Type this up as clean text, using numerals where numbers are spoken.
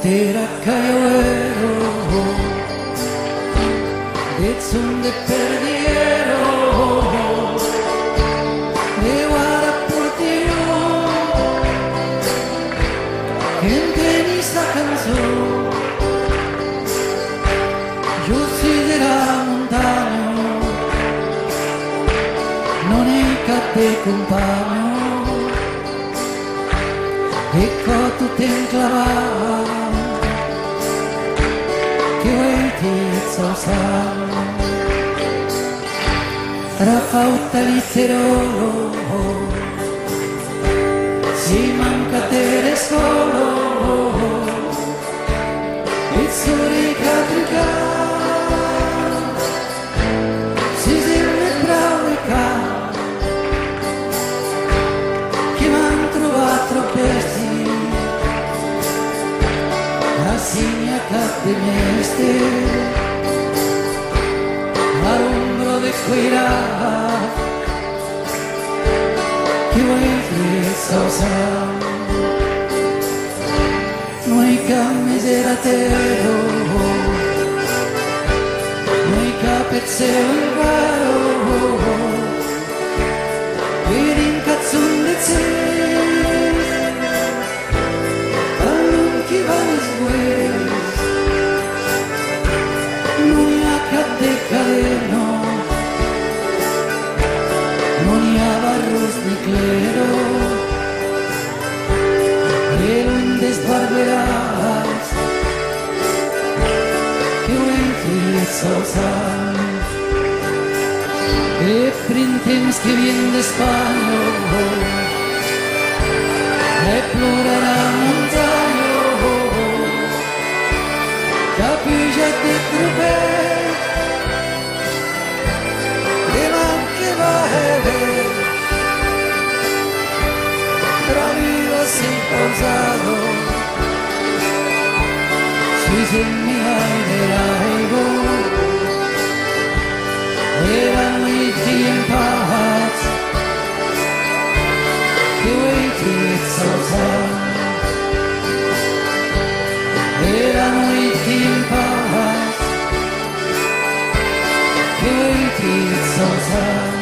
Tera cayuero, de donde perdieron, de guarda por ti, gente en esta canción, yo soy de la montaña, non è che te compagno, e che tu ti enclavato. Rafauta litterolo, si manca te solo, e soli caprica, si sembra bravo che m'han trovato pesti, la signa che meste. All'ombro di quei ragazzi che vuoi che noi che miseratero, noi che pezzero in varo, per incazzun di sé, all'un chi va in sguardo. De cadeno, non hi ha barros ni clero, però en desbarberats que ho hem fet sols anys. E printemps que vien d'Espanya e plorarà muntanya que ha pujat de tropell. Sin pausado, si se mi aire largo, erano i tiempos que hoy te exaltan, erano i tiempos que hoy te exaltan.